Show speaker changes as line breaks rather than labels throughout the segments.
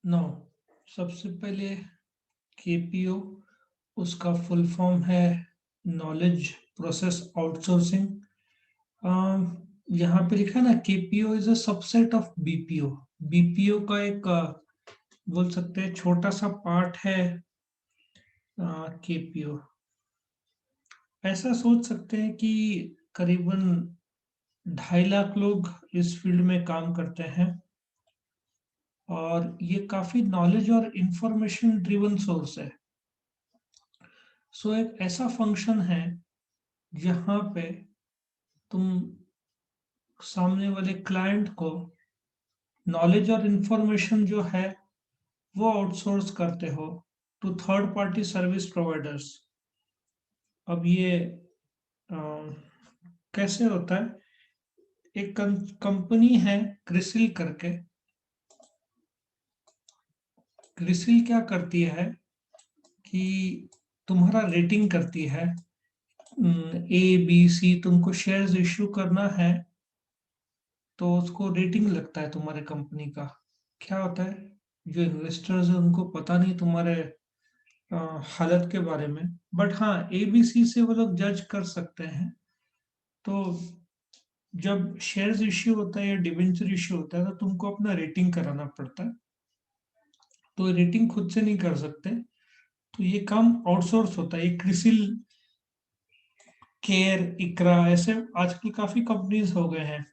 No, सबसे पहले KPO उसका फुल फॉर्म है नॉलेज प्रोसेस आउटसोर्सिंग। यहाँ पे लिखा है ना, KPO is a subset of BPO. BPO का एक बोल सकते हैं छोटा सा पार्ट है केपीओ। ऐसा सोच सकते हैं कि करीबन 2.5 लाख लोग इस फील्ड में काम करते हैं और ये काफी नॉलेज और इंफॉर्मेशन ड्रिवन सोर्स है। सो एक ऐसा फंक्शन है जहाँ पे तुम सामने वाले क्लाइंट को नॉलेज और इंफॉर्मेशन जो है वो आउटसोर्स करते हो to third party service providers. अब ये अ, कैसे होता है? एक कंपनी है क्रिसिल करके। क्रिसिल क्या करती है कि तुम्हारा रेटिंग करती है। ए बी सी तुमको शेयर्स इश्यू करना है तो उसको रेटिंग लगता है तुम्हारे कंपनी का। क्या होता है, जो इन्वेस्टर्स है उनको पता नहीं तुम्हारे हालत के बारे में, बट हाँ एबीसी से वो लोग जज कर सकते हैं। तो जब शेयर्स इश्यू होता है या डिबेंचर इश्यू होता है तो तुमको अपना रेटिंग कराना पड़ता है। तो रेटिंग खुद से नहीं कर सकते, तो ये काम आउटसोर्स होता है। ये क्रिसिल, केयर, इकरा ऐसे आजकल काफी कंपनीज हो गए हैं।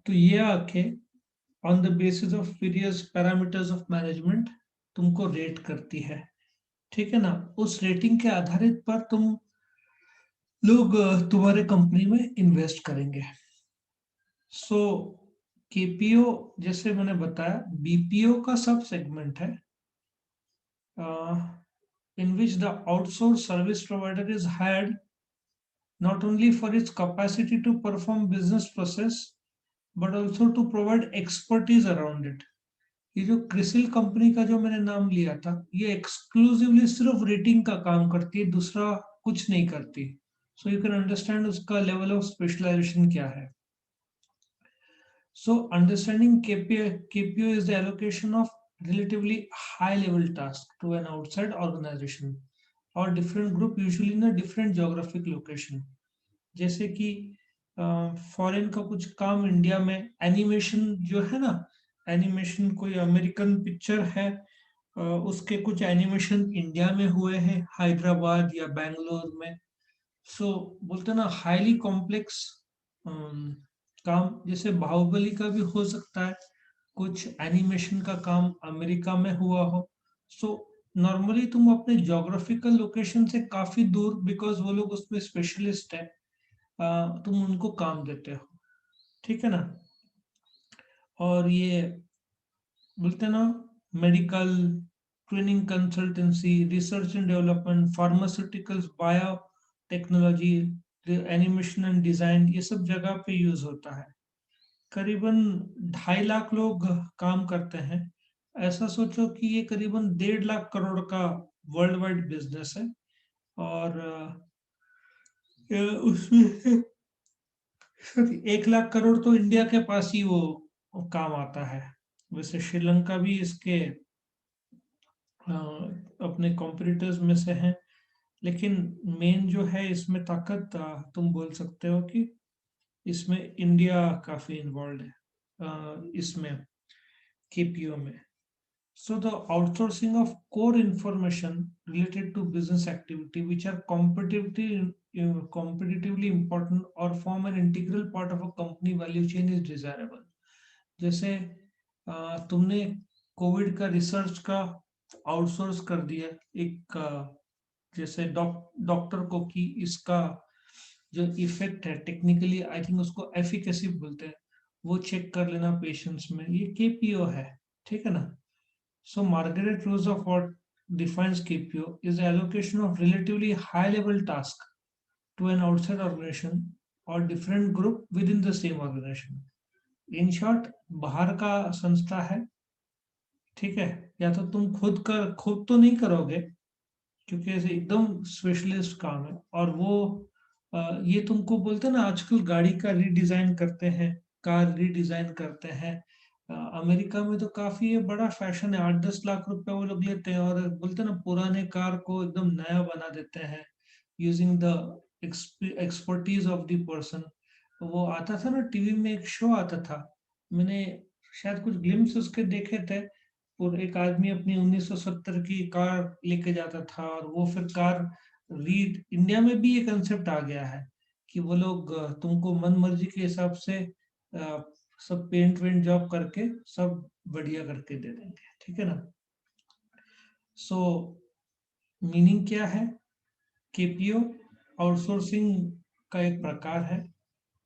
तो ये आके on the basis of various parameters of management तुमको रेट करती है। ठीक है ना? उस रेटिंग के आधारित पर तुम लोग तुम्हारे कंपनी में इन्वेस्ट करेंगे। सो केपीओ जैसे मैंने बताया बीपीओ का सब सेगमेंट है, in which the outsource service provider is hired not only for its capacity to perform business process but also to provide expertise around it। ये जो क्रिसिल कंपनी का जो मैंने नाम लिया था, ये एक्सक्लूसिवली सिर्फ रेटिंग का काम करती है, दूसरा कुछ नहीं करती। सो यू कैन अंडरस्टैंड उसका लेवल ऑफ स्पेशलाइजेशन क्या है। So understanding KPO is the allocation of relatively high level task to an outside organization or different group, usually in a different geographic location। जैसे कि foreign का कुछ काम India में, animation जो है ना, एनिमेशन कोई अमेरिकन पिक्चर है, उसके कुछ एनिमेशन इंडिया में हुए हैं हैदराबाद या बैंगलोर में। सो बोलते हैं ना हाईली कॉम्प्लेक्स काम, जैसे बाहुबली का भी हो सकता है कुछ एनिमेशन का काम अमेरिका में हुआ हो। सो नॉर्मली तुम अपने जोग्राफिकल लोकेशन से काफी दूर, बिकॉज वो लोग उसमें स्पेशलिस्ट है, तुम उनको काम देते हो। ठीक है ना? और ये बोलते हैं ना, medical, training consultancy, research and development, pharmaceuticals, bio technology, animation and design, ये सब जगह पे यूज होता है। करीबन 2.5 लाख लोग काम करते हैं। ऐसा सोचो कि ये करीबन 1.5 लाख करोड़ का वर्ल्ड वाइड बिजनेस है। और उसमें 1 लाख करोड़ तो इंडिया के पास ही वो काम आता है। वैसे श्रीलंका भी इसके अपने कॉम्पिटिटर्स में से हैं, लेकिन मेन जो है इसमें ताकत, तुम बोल सकते हो कि इसमें इंडिया काफी इन्वॉल्व है, इसमें केपीओ में। So the outsourcing of core information related to business activity which are competitively important or form an integral part of a company value chain is desirable। जैसे तुमने कोविड का रिसर्च का outsource कर दिया एक, जैसे डॉक्टर को, कि इसका जो इफेक्ट है टेक्निकली, आई थिंक उसको एफिकेसी बोलते हैं, वो चेक कर लेना पेशेंट्स में, ये केपीओ है। ठीक है ना? So Margaret Rutherford defines KPO is the allocation of relatively high-level task to an outside organization or different group within the same organization। In short, बाहर का संस्था है, ठीक है, या तो तुम खुद तो नहीं करोगे क्योंकि ऐसे एकदम स्पेशलिस्ट काम है। और वो ये तुमको बोलते हैं ना, आजकल गाड़ी का रीडिजाइन करते हैं, कार रीडिजाइन करते हैं, अमेरिका में तो काफी ये बड़ा फैशन है, 8-10 लाख रुपए वो लोग लेते हैं और बोलते हैं ना पुराने कार को एकदम नया बना देते हैं using the expertise of the person. वो आता था ना टीवी में, एक शो आता था, मैंने शायद कुछ ग्लिम्स उसके देखे थे। और एक आदमी अपनी 1970 की कार लेके जाता था और वो फिर कार रीड, इंडिया में भी ये कंसेप्ट आ गया है कि वो लोग तुमको मन मर्जी के हिसाब से सब पेंट वेंट जॉब करके सब बढ़िया करके दे देंगे, ठीक है ना। सो मीनिंग क्या है, केपीओ आउटसोर्सिंग का एक प्रकार है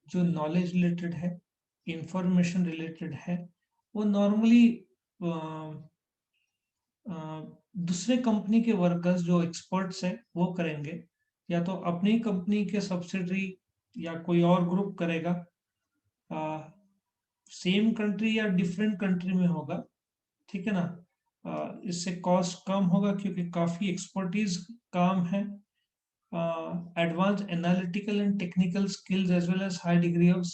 जो नॉलेज रिलेटेड है, इंफॉर्मेशन रिलेटेड है। वो नॉर्मली दूसरे कंपनी के वर्कर्स जो एक्सपर्ट्स हैं वो करेंगे, या तो अपनी कंपनी के सब्सिडरी या कोई और ग्रुप करेगा, सेम कंट्री या डिफरेंट कंट्री में होगा, ठीक है ना। इससे कॉस्ट कम होगा क्योंकि काफी एक्सपर्टीज काम है, advanced analytical and technical skills as well as high degree of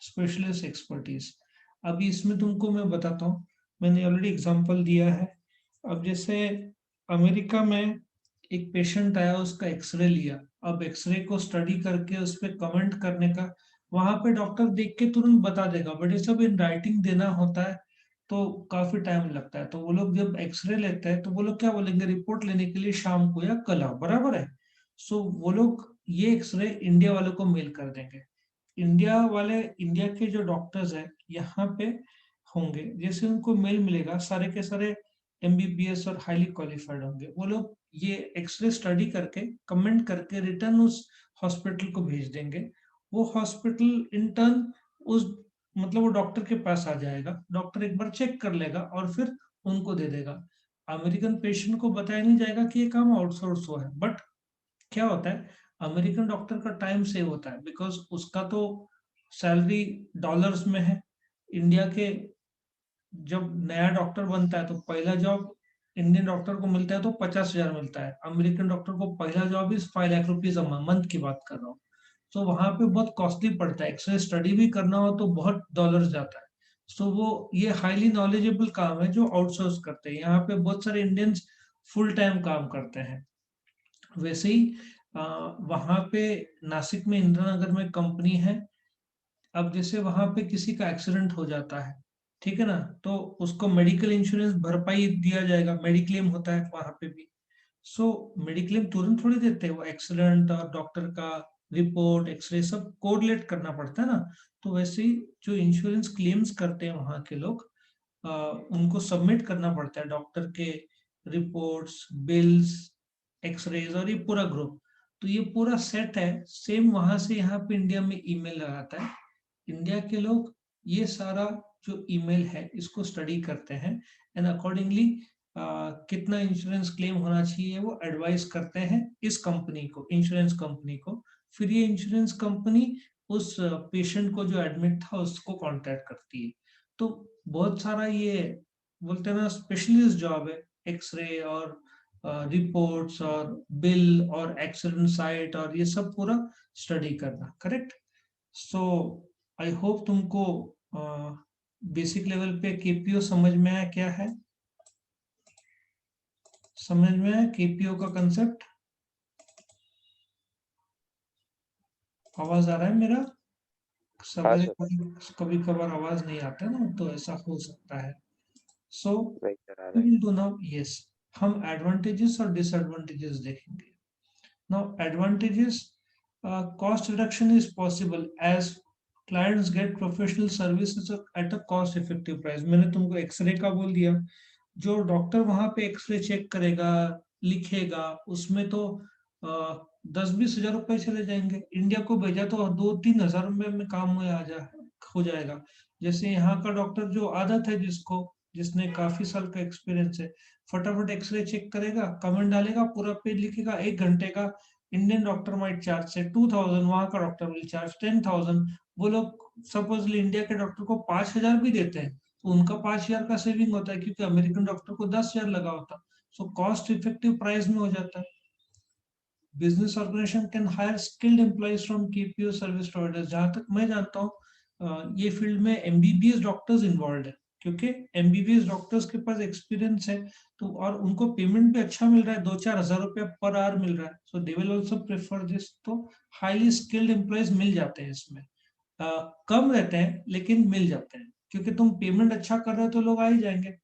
specialist expertise। अभी इसमें तुमको मैं बताता हूँ, मैंने ऑलरेडी एग्जांपल दिया है। अब जैसे अमेरिका में एक पेशेंट आया, उसका एक्सरे लिया, अब एक्सरे को स्टडी करके उस पर कमेंट करने का, वहां पे डॉक्टर देख के तुरंत बता देगा, बट ये सब इन राइटिंग देना होता है तो काफी टाइम लगता है। तो वो लोग जब एक्सरे लेते हैं तो वो लोग क्या बोलेंगे, रिपोर्ट लेने के लिए शाम को या कल आओ, बराबर है। सो वो लोग ये एक्सरे इंडिया वालों को मेल कर देंगे। इंडिया वाले, इंडिया के जो डॉक्टर्स हैं यहाँ पे होंगे, जैसे उनको मेल मिलेगा, सारे के सारे एमबीबीएस और हाईली क्वालिफाइड होंगे। वो लोग ये एक्सरे स्टडी करके कमेंट करके रिटर्न उस हॉस्पिटल को भेज देंगे। वो हॉस्पिटल इंटर्न उस, मतलब वो डॉक्टर के पास आ जाएगा, डॉक्टर एक बार चेक कर लेगा और फिर उनको दे देगा। अमेरिकन पेशेंट को बताया नहीं जाएगा कि ये काम आउटसोर्स हुआ है, बट क्या होता है, अमेरिकन डॉक्टर का टाइम सेव होता है बिकॉज उसका तो सैलरी डॉलर्स में है। इंडिया के जब नया डॉक्टर बनता है तो पहला जॉब इंडियन डॉक्टर को मिलता है तो 50,000 मिलता है, अमेरिकन डॉक्टर को पहला जॉब इस 5 लाख रुपीज मंथ की बात कर रहा हूँ। तो वहां पे बहुत कॉस्टली पड़ता है, एक्सरे स्टडी भी करना हो तो बहुत डॉलर्स जाता है। सो वो ये हाईली नॉलेजेबल काम है जो आउटसोर्स करते हैं, यहाँ पे बहुत सारे इंडियंस फुल टाइम काम करते हैं। वैसे ही वहां पे नासिक में इंदिरा नगर में कंपनी है। अब जैसे वहां पे किसी का एक्सीडेंट हो जाता है, ठीक है ना, तो उसको मेडिकल इंश्योरेंस भरपाई दिया जाएगा, मेडिक्लेम होता है वहां पे भी। सो मेडिक्लेम तुरंत थोड़ी देते हैं, वो एक्सीडेंट और डॉक्टर का रिपोर्ट एक्सरे सब कोरिलेट करना पड़ता है ना। तो वैसे ही जो इंश्योरेंस क्लेम्स करते हैं वहां के लोग, उनको सबमिट करना पड़ता है डॉक्टर के रिपोर्ट्स, बिल्स, एक्सरेज और ये पूरा ग्रुप। तो ये पूरा सेट है, सेम वहां से यहाँ पे इंडिया में ईमेल लगाता है। इंडिया के लोग ये सारा जो ईमेल है इसको स्टडी करते हैं एंड अकॉर्डिंगली कितना इंश्योरेंस क्लेम होना चाहिए वो एडवाइस करते हैं इस कंपनी को, इंश्योरेंस कंपनी को। फिर ये इंश्योरेंस कंपनी उस पेशेंट को जो एडमिट था उसको कांटेक्ट करती है। तो बहुत सारा ये बोलते हैं ना स्पेशलिस्ट जॉब है, एक्सरे और रिपोर्ट्स और बिल और एक्सीडेंट साइट और ये सब पूरा स्टडी करना, करेक्ट। सो आई होप तुमको बेसिक लेवल पे केपीओ समझ में आया क्या है, समझ में आया केपीओ का कंसेप्ट। आवाज आ रहा है मेरा,
हाँ
सवेरे
सर।
कभी कभार आवाज नहीं आता ना तो ऐसा हो सकता है। सो
नहीं सर, आ रहा
वी
है।
विल डू नाउ, यस, हम एडवांटेजेस और डिसएडवांटेजेस देखेंगे। Now advantages, cost reduction is possible as clients get professional services at a cost effective price। मैंने तुमको एक्सरे का बोल दिया, जो डॉक्टर वहां पे एक्सरे चेक करेगा, लिखेगा, उसमें तो 10-20 हजार रुपए चले जाएंगे। इंडिया को भेजा तो 2-3 हजार रुपए में काम हो जाएगा। जैसे यहाँ का डॉक्टर जो आदत है जिसको, जिसने काफी साल का एक्सपीरियंस है, फटाफट एक्सरे चेक करेगा, कमेंट डालेगा, पूरा पेज लिखेगा, 1 घंटे का इंडियन डॉक्टर माइट चार्ज से 2,000, वहां का डॉक्टर विल चार्ज 10,000। वो लोग सपोजली इंडिया के डॉक्टर को 5,000 भी देते हैं तो उनका 5,000 का सेविंग होता है क्योंकि अमेरिकन डॉक्टर को 10,000 लगा होता। सो कॉस्ट इफेक्टिव प्राइस में हो जाता है। Business organisation can hire skilled employees from KPO service providers. जहां तक मैं जानता हूँ ये फील्ड में एमबीबीएस डॉक्टर्स इन्वॉल्व है, क्योंकि एमबीबीएस डॉक्टर्स के पास एक्सपीरियंस है, तो और उनको पेमेंट भी अच्छा मिल रहा है, 2-4 हजार रुपया पर आवर मिल रहा है, so they will also prefer this. तो हाईली स्किल्ड एम्प्लॉयज मिल जाते हैं इसमें, कम रहते हैं लेकिन मिल जाते हैं, क्योंकि तुम पेमेंट अच्छा कर रहे हो तो लोग आ ही जाएंगे।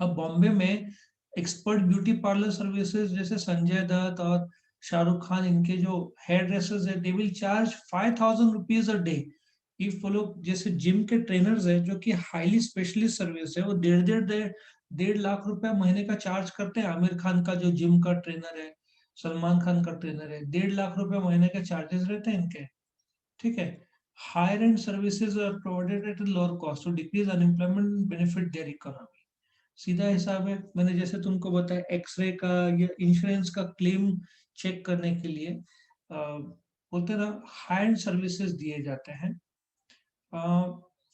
अब बॉम्बे में एक्सपर्ट ब्यूटी पार्लर सर्विसेज जैसे संजय दत्त और शाहरुख खान, इनके जो हेयर ड्रेसर्स है, they will charge 5,000 rupees a day. If वो लोग जैसे जिम के ट्रेनर्स है जो कि हाईली स्पेशलिस्ट सर्विस है, वो 1.5 लाख रुपया महीने का चार्ज करते हैं। आमिर खान का जो जिम का ट्रेनर है, सलमान खान का ट्रेनर है, 1.5 लाख रुपया महीने के चार्जेस रहते हैं इनके। ठीक है। Hire and services are provided at lower cost to decrease unemployment benefit their economy. सीधा हिसाब है, मैंने जैसे तुमको बताया एक्सरे का या इंश्योरेंस का क्लेम चेक करने के लिए बोलते ना हाई एंड सर्विसेज दिए जाते हैं।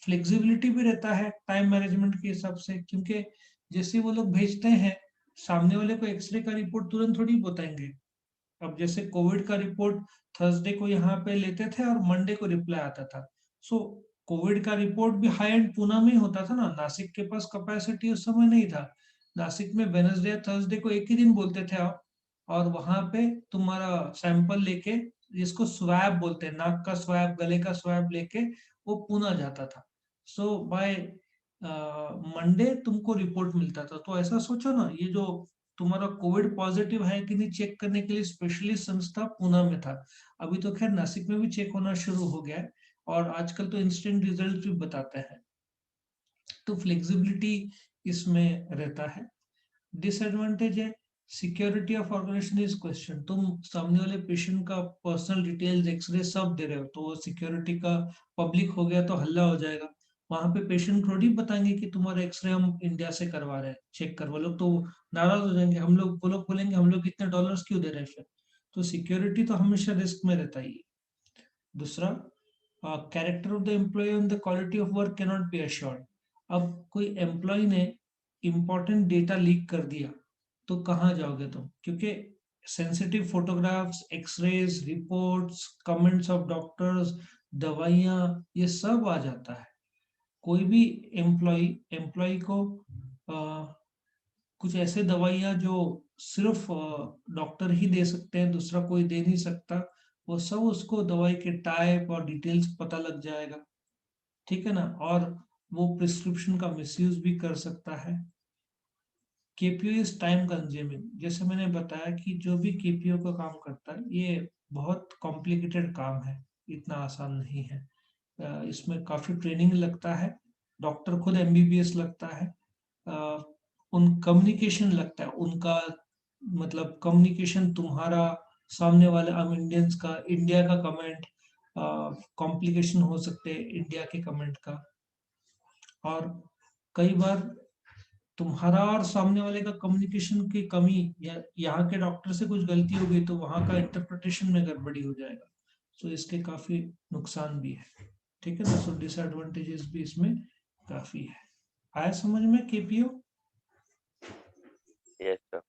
फ्लेक्सिबिलिटी भी रहता है टाइम मैनेजमेंट के हिसाब से, क्योंकि जैसे वो लोग भेजते हैं, सामने वाले को एक्सरे का रिपोर्ट तुरंत थोड़ी बताएंगे। अब जैसे कोविड का रिपोर्ट थर्सडे को यहाँ पे लेते थे और मंडे को रिप्लाई आता था। सो कोविड का रिपोर्ट भी हाई एंड पुणे में ही होता था ना, नासिक के पास कैपेसिटी उस समय नहीं था। नासिक में वेनसडे थर्सडे को एक ही दिन बोलते थे आप, और वहां पे तुम्हारा सैंपल लेके, जिसको स्वैब बोलते हैं, नाक का स्वैब, गले का स्वैब लेके वो पुणे जाता था। सो बाय मंडे तुमको रिपोर्ट मिलता था। तो ऐसा सोचो ना, ये जो तुम्हारा कोविड पॉजिटिव है कि नहीं चेक करने के लिए स्पेशलिस्ट संस्था पुणे में था। अभी तो खैर नासिक में भी चेक होना शुरू हो गया है, और आजकल तो इंस्टेंट रिजल्ट भी बताते हैं। तो फ्लेक्सिबिलिटी इसमें रहता है। डिसएडवांटेज है security of organisation is question. तुम सामने वाले पेशेंट का पर्सनल डिटेल्स, एक्सरे सब दे रहे हो, तो सिक्योरिटी का पब्लिक हो गया तो हल्ला हो जाएगा। वहां पे पेशेंट थोड़ी बताएंगे कि तुम्हारा एक्सरे हम इंडिया से करवा रहे हैं, चेक करवा लो, तो नाराज हो जाएंगे हम लोग। वो लोग बोलेंगे हम लोग इतने डॉलर्स क्यों दे रहे हैं फिर। तो सिक्योरिटी तो हमेशा रिस्क में रहता ही है। दूसरा, character of the employee and the quality of work cannot be assured. अब कोई एम्प्लॉय ने इंपॉर्टेंट डेटा लीक कर दिया तो कहाँ जाओगे तुम, क्योंकि sensitive photographs, x rays, reports, comments of doctors, दवाइयाँ, ये सब आ जाता है। कोई भी एम्प्लॉय को कुछ ऐसे दवाइयाँ जो सिर्फ डॉक्टर ही दे सकते हैं, दूसरा कोई दे नहीं सकता, वो सब उसको दवाई के टाइप और डिटेल्स पता लग जाएगा। ठीक है ना। और वो प्रिस्क्रिप्शन का मिसयूज भी कर सकता है। KPO is time consuming. जैसे मैंने बताया कि जो भी केपीओ का काम करता है, ये बहुत कॉम्प्लिकेटेड काम है, इतना आसान नहीं है। इसमें काफी ट्रेनिंग लगता है, डॉक्टर खुद एमबीबीएस लगता है, उन कम्युनिकेशन लगता है उनका, मतलब कम्युनिकेशन तुम्हारा सामने वाले हम इंडियंस का, इंडिया का कमेंट, कॉम्प्लिकेशन हो सकते हैं इंडिया के कमेंट का। और कई बार तुम्हारा और सामने वाले का कम्युनिकेशन की कमी, या यहाँ के डॉक्टर से कुछ गलती हो गई तो वहां का इंटरप्रिटेशन में गड़बड़ी हो जाएगा। सो इसके काफी नुकसान भी है। ठीक है ना। सो डिसएडवांटेजेस भी इसमें काफी है। आया समझ में केपीओ?
Yes, sir.